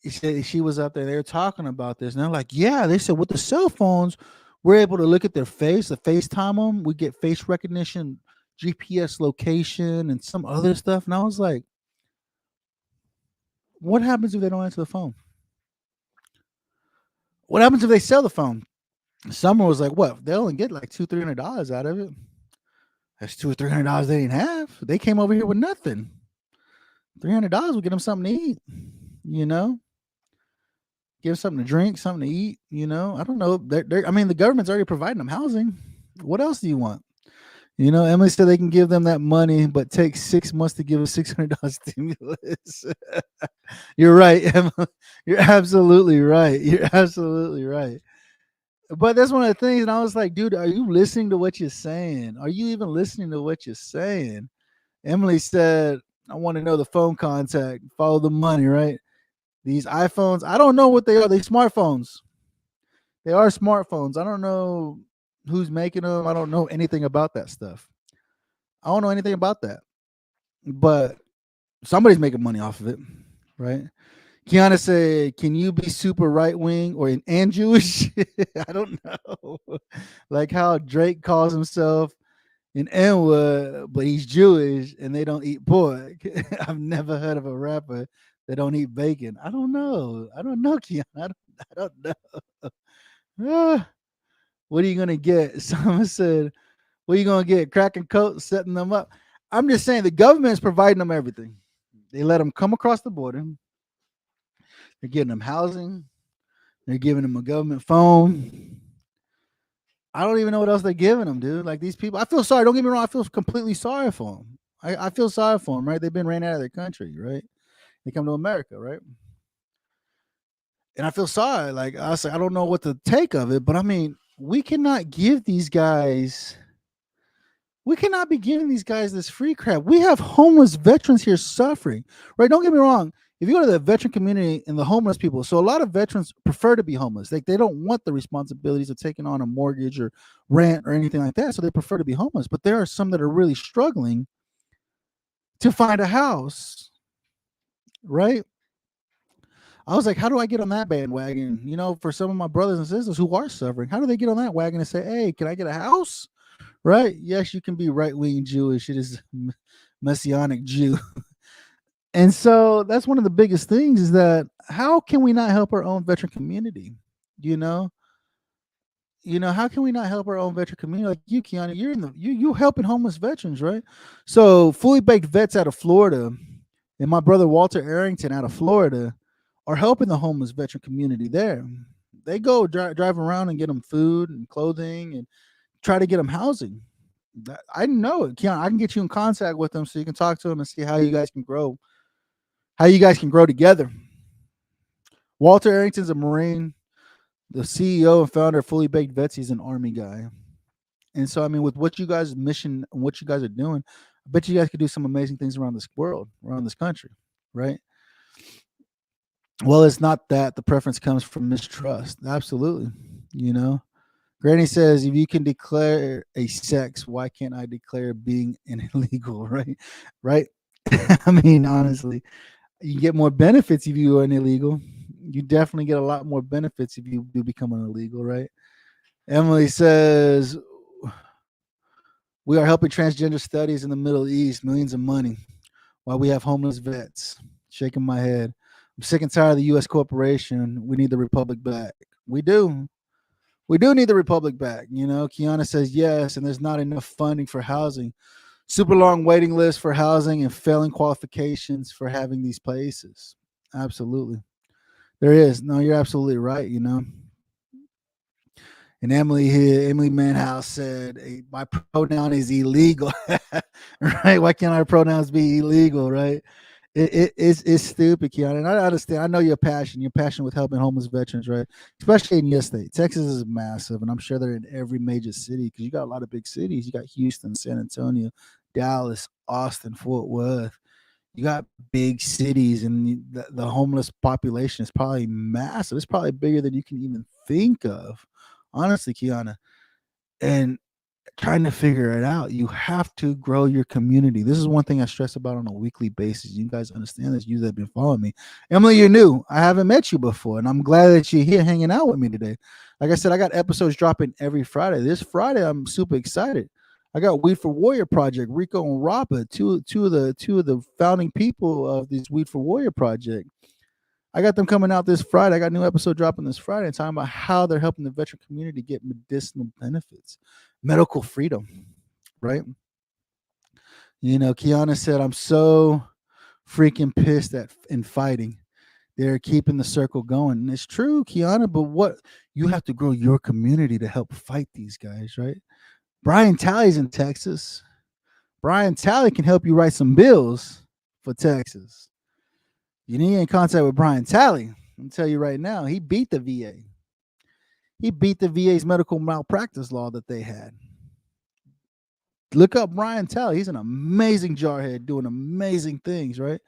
She was up there. They were talking about this, and they're like, "Yeah." They said with the cell phones, we're able to look at their face, the FaceTime them. We get face recognition, GPS location, and some other stuff. And I was like, "What happens if they don't answer the phone? What happens if they sell the phone?" Summer was like, "What? They only get like $200-$300 out of it. That's $200-$300 they didn't have. They came over here with nothing. $300 will get them something to eat, Give them something to drink, something to eat, I don't know. The government's already providing them housing. What else do you want? Emily said they can give them that money, but take 6 months to give a $600 stimulus. You're right, Emily. You're absolutely right. You're absolutely right. But that's one of the things, and I was like, dude, are you listening to what you're saying? Are you even listening to what you're saying? Emily said, I want to know the phone contact, follow the money, right? These iPhones, I don't know what they are. They're smartphones. They are smartphones. I don't know who's making them. I don't know anything about that stuff. I don't know anything about that. But somebody's making money off of it, right? Kiana said, "Can you be super right wing and Jewish?" I don't know. Like how Drake calls himself an N-word, but he's Jewish and they don't eat pork. I've never heard of a rapper that don't eat bacon. I don't know, Kiana. I don't know. What are you gonna get? Someone said, "What are you gonna get? Cracking coats, setting them up." I'm just saying the government is providing them everything. They let them come across the border. They're giving them housing. They're giving them a government phone. I don't even know what else they're giving them, dude. Like these people, I feel sorry. Don't get me wrong. I feel completely sorry for them. I feel sorry for them, right? They've been ran out of their country, right? They come to America, right? And I feel sorry. Like I was like, I don't know what to take of it, but I mean, we cannot give these guys. We cannot be giving these guys this free crap. We have homeless veterans here suffering, right? Don't get me wrong. If you go to the veteran community and the homeless people, so a lot of veterans prefer to be homeless. Like they don't want the responsibilities of taking on a mortgage or rent or anything like that. So they prefer to be homeless. But there are some that are really struggling to find a house, right? I was like, how do I get on that bandwagon? For some of my brothers and sisters who are suffering, how do they get on that wagon and say, "Hey, can I get a house?" Right? Yes, you can be right-wing Jewish. It is Messianic Jew. And so that's one of the biggest things is that how can we not help our own veteran community? You know, how can we not help our own veteran community? Like you, Kiana, you're in the you helping homeless veterans, right? So fully baked vets out of Florida, and my brother Walter Arrington out of Florida, are helping the homeless veteran community there. They go drive around and get them food and clothing and try to get them housing. I know it. Kiana, I can get you in contact with them so you can talk to them and see how you guys can grow together. Walter Arrington's a Marine, the CEO and founder of Fully Baked Vets. He's an Army guy. And so, I mean, with what you guys' mission and what you guys are doing, I bet you guys could do some amazing things around this world, around this country, right? Well, it's not that the preference comes from mistrust. Absolutely. You know, Granny says, if you can declare a sex, why can't I declare being an illegal, right? Right. I mean, honestly, you get more benefits if you are an illegal. You definitely get a lot more benefits if you do become an illegal, right? Emily says, we are helping transgender studies in the Middle East, millions of money, while we have homeless vets. Shaking my head. I'm sick and tired of the U.S. corporation. We need the republic back. We do. We do need the republic back. Kiana says yes, and there's not enough funding for housing. Super long waiting list for housing and failing qualifications for having these places. Absolutely. There is. No, you're absolutely right. And Emily here, Emily Manhouse said, hey, my pronoun is illegal. Right? Why can't our pronouns be illegal? Right? It's stupid, Keanu. And I understand. I know your passion. You're passionate with helping homeless veterans, right? Especially in your state. Texas is massive, and I'm sure they're in every major city because you got a lot of big cities. You got Houston, San Antonio, Dallas, Austin, Fort Worth. You got big cities, and the homeless population is probably massive. It's probably bigger than you can even think of, honestly, Kiana. And trying to figure it out, you have to grow your community. This is one thing I stress about on a weekly basis. You guys understand this, you that have been following me. Emily, you're new. I haven't met you before, and I'm glad that you're here hanging out with me today. Like I said, I got episodes dropping every Friday. This Friday, I'm super excited. I got Weed for Warrior Project, Rico and Robert, two of the founding people of this Weed for Warrior Project. I got them coming out this Friday. I got a new episode dropping this Friday talking about how they're helping the veteran community get medicinal benefits, medical freedom, right? Kiana said, I'm so freaking pissed at in fighting. They're keeping the circle going. And it's true, Kiana, but what you have to grow your community to help fight these guys, right? Brian Talley's in Texas. Brian Talley can help you write some bills for Texas. You need to get in contact with Brian Talley. I'll tell you right now, he beat the VA. He beat the VA's medical malpractice law that they had. Look up Brian Talley. He's an amazing jarhead doing amazing things, right?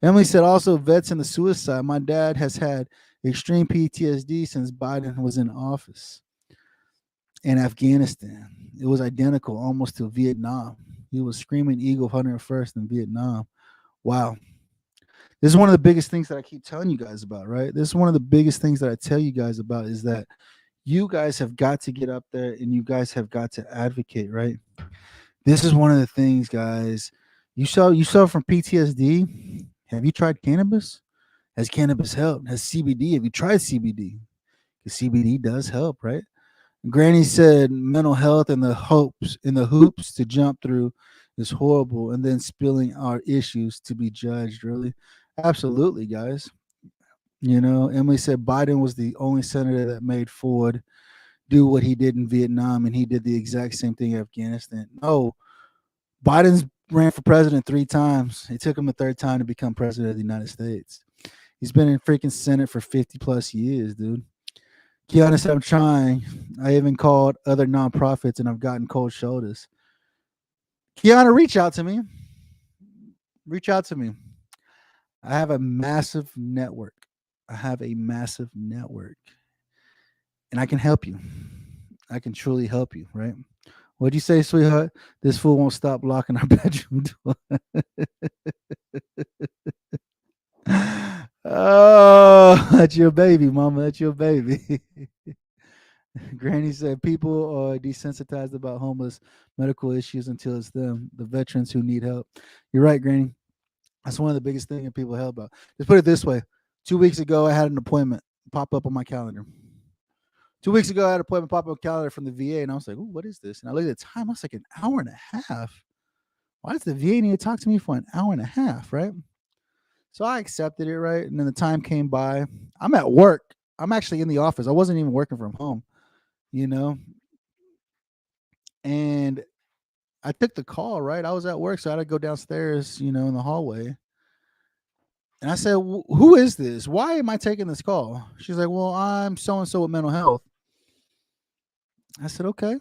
Emily said also vets in the suicide. My dad has had extreme PTSD since Biden was in office. In Afghanistan, it was identical almost to Vietnam. He was screaming Eagle 101st in Vietnam. Wow. This is one of the biggest things that I keep telling you guys about, right? This is one of the biggest things that I tell you guys about is that you guys have got to get up there and you guys have got to advocate, right? This is one of the things, guys. You suffer from PTSD. Have you tried cannabis? Has cannabis helped? Has CBD? Have you tried CBD? Because CBD does help, right? Granny said mental health and the hoops to jump through is horrible, and then spilling our issues to be judged. Really, absolutely, guys. Emily said Biden was the only senator that made Ford do what he did in Vietnam, and he did the exact same thing in Afghanistan. No, Biden's ran for president 3 times. It took him a third time to become president of the United States. He's been in freaking Senate for 50 plus years, dude. Kiana said, I'm trying. I even called other nonprofits and I've gotten cold shoulders. Kiana, reach out to me. Reach out to me. I have a massive network. I have a massive network. And I can help you. I can truly help you, right? What'd you say, sweetheart? This fool won't stop locking our bedroom door. Oh, that's your baby, mama. That's your baby. Granny said people are desensitized about homeless medical issues until it's them, the veterans who need help. You're right, Granny. That's one of the biggest things that people hell about. Just put it this way: 2 weeks ago, I had an appointment pop up on my calendar. 2 weeks ago, I had an appointment pop up on my calendar from the VA, and I was like, "Ooh, what is this?" And I looked at the time. I was like, "An hour and a half? Why does the VA need to talk to me for an hour and a half?" Right? So I accepted it, right? And then the time came by. I'm at work. I'm actually in the office. I wasn't even working from home, you know. And I took the call, right? I was at work, so I had to go downstairs, in the hallway. And I said, "Who is this? Why am I taking this call?" She's like, "Well, I'm so and so with mental health." I said, "Okay.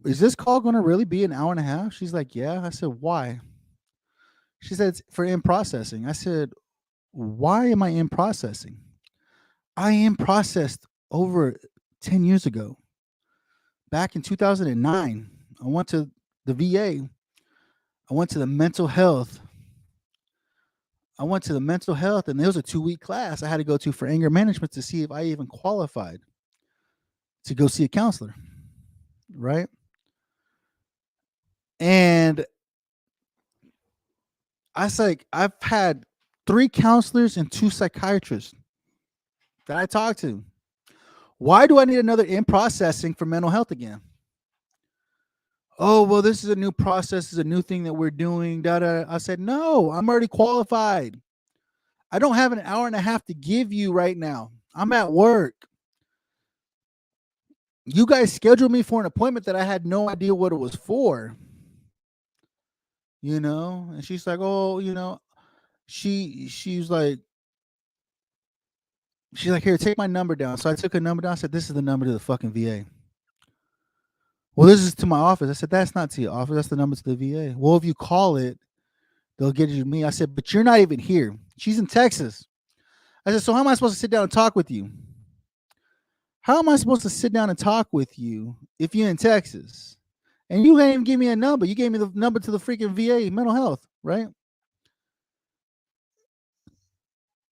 Is this call going to really be an hour and a half?" She's like, "Yeah." I said, "Why?" She said, "It's for in processing." I said, "Why am I in processing?" I am processed over 10 years ago. Back in 2009, I went to the VA. I went to the mental health. And there was a 2-week class I had to go to for anger management to see if I even qualified to go see a counselor, right? And I was like, I've had 3 counselors and 2 psychiatrists that I talked to. Why do I need another in processing for mental health again? Oh, well, this is a new process, is a new thing that we're doing. Da, da. I said, no, I'm already qualified. I don't have an hour and a half to give you right now. I'm at work. You guys scheduled me for an appointment that I had no idea what it was for. And she's like, oh, she's like, here, take my number down. So I took her number down. I said, this is the number to the fucking VA. Well, this is to my office. I said, that's not to your office. That's the number to the VA. Well, if you call it, they'll get you to me. I said, but you're not even here. She's in Texas. I said, so how am I supposed to sit down and talk with you? How am I supposed to sit down and talk with you if you're in Texas? And you can't even give me a number. You gave me the number to the freaking VA mental health, right?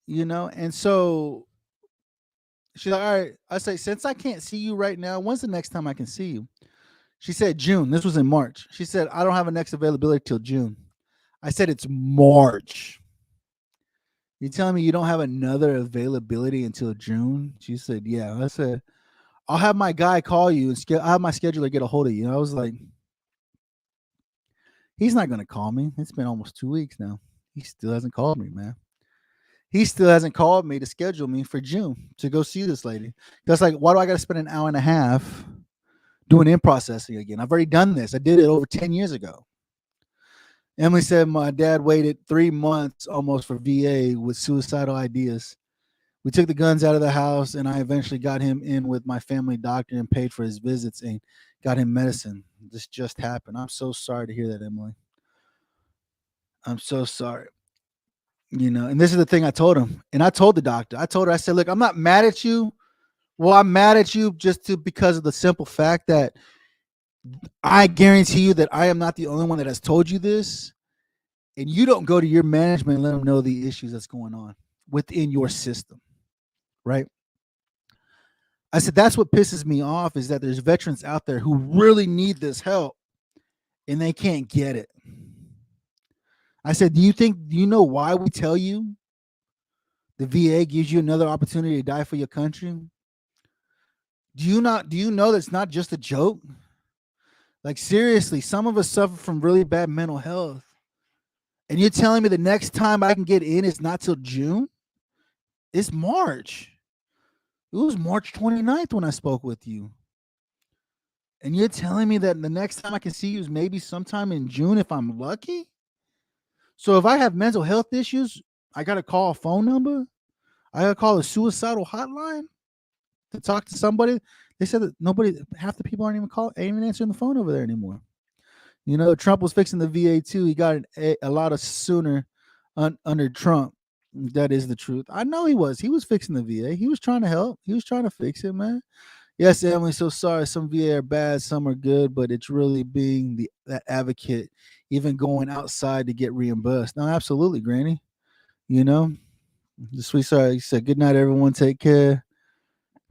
And so she's like, all right. I say, since I can't see you right now, when's the next time I can see you? She said June. This was in March. She said, I don't have a next availability till June. I said, it's March. You telling me you don't have another availability until June? She said, yeah. I said, I'll have my guy call you and I'll have my scheduler get a hold of you. And I was like, he's not going to call me. It's been almost 2 weeks now. He still hasn't called me, man. He still hasn't called me to schedule me for June to go see this lady. That's like, why do I got to spend an hour and a half doing in processing again? I've already done this. I did it over 10 years ago. Emily said my dad waited 3 months almost for VA with suicidal ideas. We took the guns out of the house, and I eventually got him in with my family doctor and paid for his visits and got him medicine. This just happened. I'm so sorry to hear that, Emily. I'm so sorry. And this is the thing I told him. And I told the doctor, I said, look, I'm not mad at you. Well, I'm mad at you because of the simple fact that I guarantee you that I am not the only one that has told you this. And you don't go to your management and let them know the issues that's going on within your system, right? I said, that's what pisses me off is that there's veterans out there who really need this help and they can't get it. I said, do you know why we tell you the VA gives you another opportunity to die for your country? Do you know that's not just a joke? Like, seriously, some of us suffer from really bad mental health. And you're telling me the next time I can get in is not till June? It's March. It was March 29th when I spoke with you. And you're telling me that the next time I can see you is maybe sometime in June if I'm lucky? So if I have mental health issues, I got to call a phone number? I got to call a suicidal hotline to talk to somebody? They said that half the people ain't even answering the phone over there anymore. Trump was fixing the VA too. He got a lot of sooner under Trump. That is the truth. I know he was. He was fixing the VA. He was trying to help. He was trying to fix it, man. Yes, Emily, so sorry. Some VA are bad, some are good, but it's really being that advocate, even going outside to get reimbursed. No, absolutely, Granny. The sweet sorry said, good night, everyone. Take care.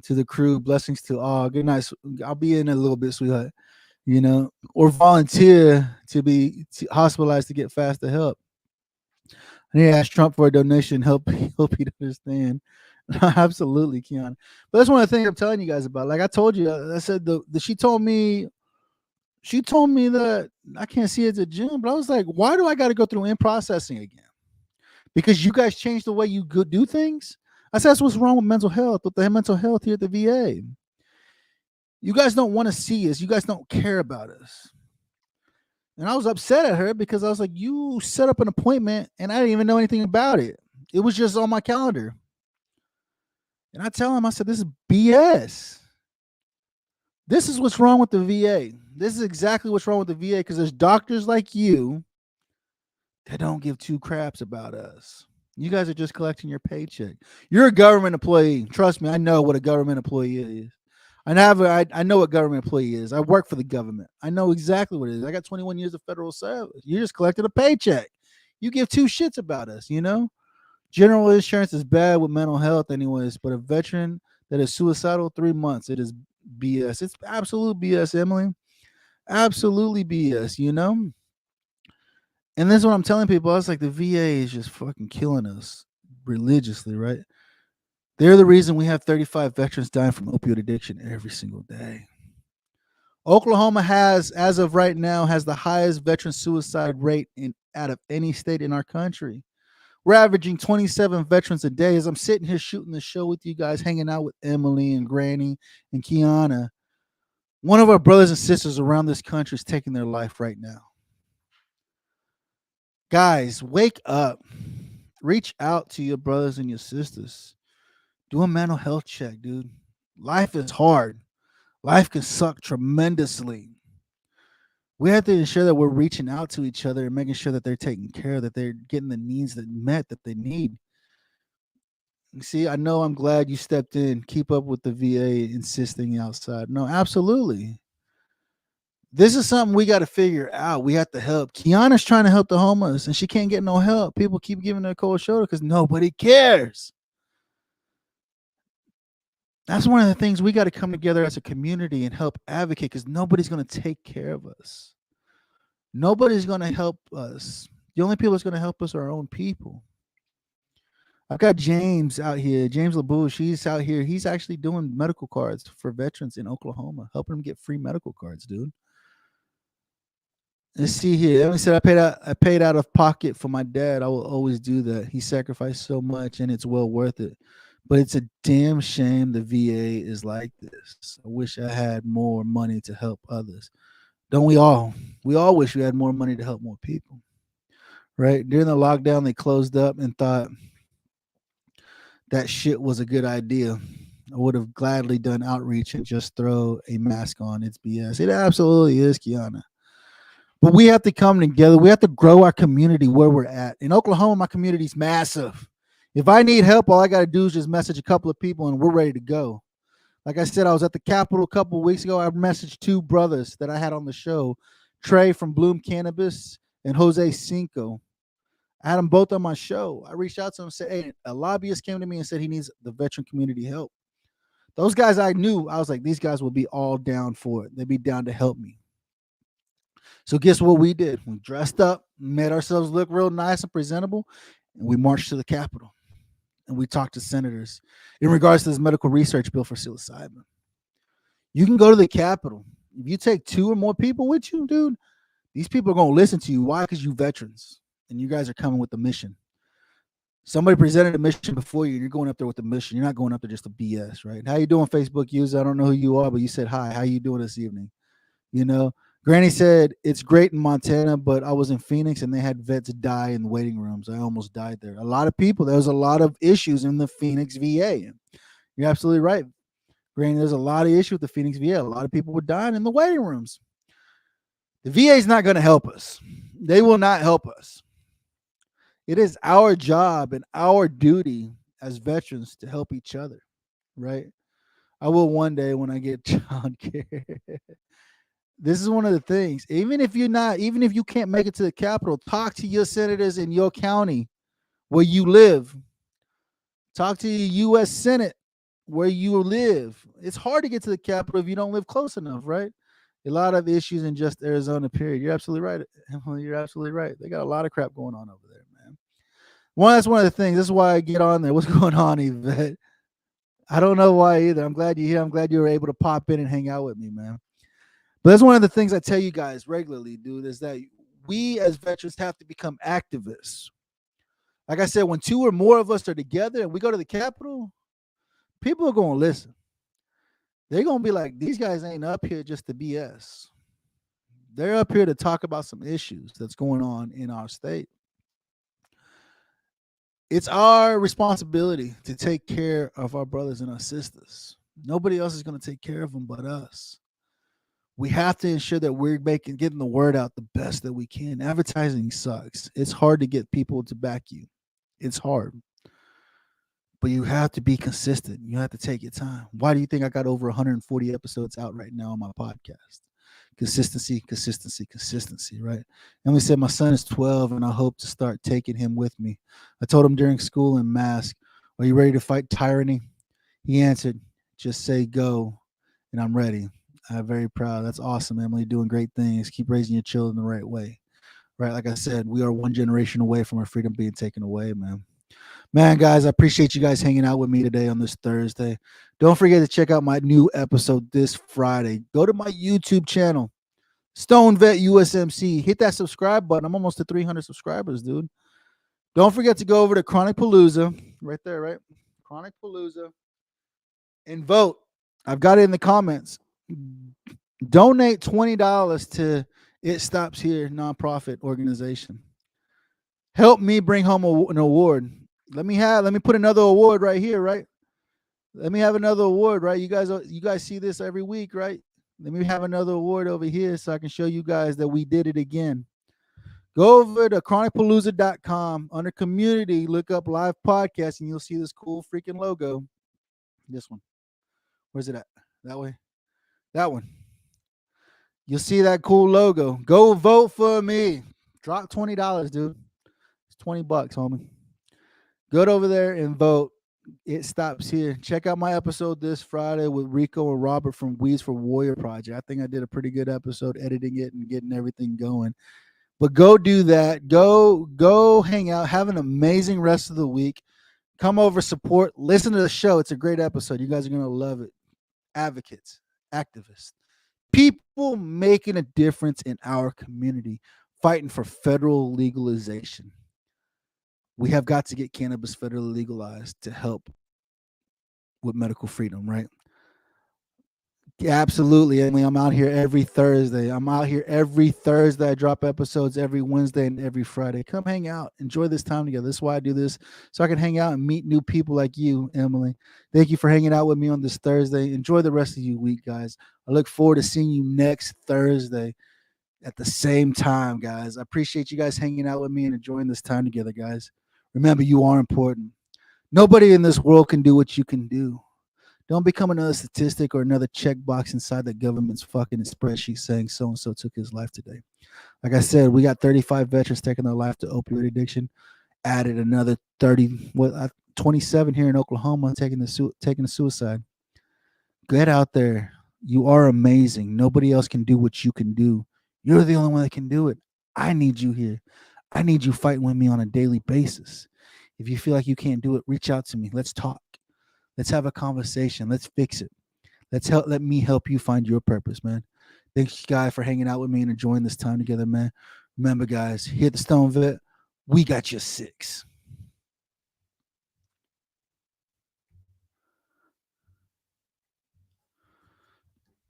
To the crew, blessings to all. Good night. I'll be in a little bit, sweetheart. or volunteer to be hospitalized to get faster help. I need to ask Trump for a donation. Help you to understand. Absolutely, Keon. But that's one of the things I'm telling you guys about. Like I told you, I said she told me that I can't see it at the gym, but I was like, why do I got to go through in processing again? Because you guys changed the way you do things. I said that's what's wrong with mental health, with the mental health here at the VA. You guys don't want to see us. You guys don't care about us. And I was upset at her because I was like, you set up an appointment and I didn't even know anything about it. It was just on my calendar. And I tell him, I said, this is BS. This is what's wrong with the VA. This is exactly what's wrong with the VA because there's doctors like you that don't give two craps about us. You guys are just collecting your paycheck. You're a government employee. Trust me, I know what a government employee is. I know what government employee is. I work for the government. I know exactly what it is. I got 21 years of federal service. You're just collecting a paycheck. You give two shits about us, General insurance is bad with mental health anyways, but a veteran that is suicidal, 3 months, it is BS. It's absolute BS, Emily. Absolutely BS, And this is what I'm telling people. I was like, the VA is just fucking killing us religiously, right? They're the reason we have 35 veterans dying from opioid addiction every single day. Oklahoma as of right now, has the highest veteran suicide rate out of any state in our country. We're averaging 27 veterans a day. As I'm sitting here shooting the show with you guys, hanging out with Emily and Granny and Kiana, one of our brothers and sisters around this country is taking their life right now. Guys, wake up. Reach out to your brothers and your sisters. Do a mental health check, dude. Life is hard. Life can suck tremendously. We have to ensure that we're reaching out to each other and making sure that they're taken care of, that they're getting the needs that they need. See, I know I'm glad you stepped in. Keep up with the VA insisting outside. No, absolutely. This is something we got to figure out. We have to help. Kiana's trying to help the homeless, and she can't get no help. People keep giving her a cold shoulder because nobody cares. That's one of the things we got to come together as a community and help advocate because nobody's going to take care of us. Nobody's going to help us. The only people that's going to help us are our own people. I've got James out here, James LaBouche. He's out here. He's actually doing medical cards for veterans in Oklahoma, helping them get free medical cards, dude. Let's see here. Emily said I paid out of pocket for my dad. I will always do that. He sacrificed so much and it's well worth it. But it's a damn shame the VA is like this. I wish I had more money to help others. Don't we all? We all wish we had more money to help more people. Right? During the lockdown, they closed up and thought that shit was a good idea. I would have gladly done outreach and just throw a mask on. It's BS. It absolutely is, Kiana. But we have to come together. We have to grow our community where we're at. In Oklahoma, my community is massive. If I need help, all I got to do is just message a couple of people and we're ready to go. Like I said, I was at the Capitol a couple of weeks ago. I messaged two brothers that I had on the show, Trey from Bloom Cannabis and Jose Cinco. I had them both on my show. I reached out to them and said, hey, a lobbyist came to me and said he needs the veteran community help. Those guys I knew, I was like, these guys will be all down for it. They'd be down to help me. So guess what we did? We dressed up, made ourselves look real nice and presentable, and we marched to the Capitol. And we talked to senators in regards to this medical research bill for psilocybin. You can go to the Capitol. If you take two or more people with you, dude, these people are going to listen to you. Why? Because you veterans, and you guys are coming with a mission. Somebody presented a mission before you, and you're going up there with a mission. You're not going up there just to BS, right? How you doing, Facebook user? I don't know who you are, but you said hi. How you doing this evening? Granny said, it's great in Montana, but I was in Phoenix and they had vets die in waiting rooms. I almost died there. A lot of people, there was a lot of issues in the Phoenix VA. You're absolutely right. Granny, there's a lot of issues with the Phoenix VA. A lot of people were dying in the waiting rooms. The VA is not going to help us. They will not help us. It is our job and our duty as veterans to help each other, right? I will one day when I get child care. This is one of the things. Even if you can't make it to the Capitol, talk to your senators in your county where you live. Talk to your U.S. Senate where you live. It's hard to get to the Capitol if you don't live close enough, right? A lot of issues in just Arizona, period. You're absolutely right. Emily, you're absolutely right. They got a lot of crap going on over there, man. That's one of the things. This is why I get on there. What's going on, Yvette? I don't know why either. I'm glad you're here. I'm glad you were able to pop in and hang out with me, man. But that's one of the things I tell you guys regularly, dude, is that we as veterans have to become activists. Like I said, when two or more of us are together and we go to the Capitol, people are going to listen. They're going to be like, these guys ain't up here just to BS. They're up here to talk about some issues that's going on in our state. It's our responsibility to take care of our brothers and our sisters. Nobody else is going to take care of them but us. We have to ensure that we're getting the word out the best that we can. Advertising sucks. It's hard to get people to back you. It's hard. But you have to be consistent. You have to take your time. Why do you think I got over 140 episodes out right now on my podcast? Consistency, consistency, consistency, right? And we said, my son is 12 and I hope to start taking him with me. I told him during school in mask, are you ready to fight tyranny? He answered, just say go and I'm ready. I'm very proud. That's awesome, Emily. Doing great things. Keep raising your children the right way. Right? Like I said, we are one generation away from our freedom being taken away, man. Man, guys, I appreciate you guys hanging out with me today on this Thursday. Don't forget to check out my new episode this Friday. Go to my YouTube channel, Stone Vet USMC. Hit that subscribe button. I'm almost to 300 subscribers, dude. Don't forget to go over to Chronic Palooza, right there, right? Chronic Palooza, and vote. I've got it in the comments. Donate $20 to It Stops Here nonprofit organization. Help me bring home an award. Let me put another award right here, right? Let me have another award, right? You guys see this every week, right? Let me have another award over here so I can show you guys that we did it again. Go over to chronicpalooza.com. Under community, look up live podcast and you'll see this cool freaking logo. This one. Where's it at? That way. That one. You'll see that cool logo. Go vote for me. Drop $20, dude. It's $20, homie. Go over there and vote. It Stops Here. Check out my episode this Friday with Rico and Robert from Weeds for Warrior Project. I think I did a pretty good episode editing it and getting everything going. But go do that. Go hang out. Have an amazing rest of the week. Come over, support. Listen to the show. It's a great episode. You guys are going to love it. Advocates, activists, people making a difference in our community, fighting for federal legalization. We have got to get cannabis federally legalized to help with medical freedom, right? Yeah, absolutely. I mean, I'm out here every Thursday. I drop episodes every Wednesday and every Friday. Come hang out. Enjoy this time together. This is why I do this, so I can hang out and meet new people like you, Emily. Thank you for hanging out with me on this Thursday. Enjoy the rest of your week, guys. I look forward to seeing you next Thursday at the same time, guys. I appreciate you guys hanging out with me and enjoying this time together, guys. Remember, you are important. Nobody in this world can do what you can do. Don't become another statistic or another checkbox inside the government's fucking spreadsheet saying so-and-so took his life today. Like I said, we got 35 veterans taking their life to opioid addiction. Added another 27 here in Oklahoma taking the suicide. Get out there. You are amazing. Nobody else can do what you can do. You're the only one that can do it. I need you here. I need you fighting with me on a daily basis. If you feel like you can't do it, reach out to me. Let's talk. Let's have a conversation. Let's fix it. Let me help you find your purpose, man. Thanks, guys, for hanging out with me and enjoying this time together, man. Remember, guys, here at the Stone Vet, we got your 6.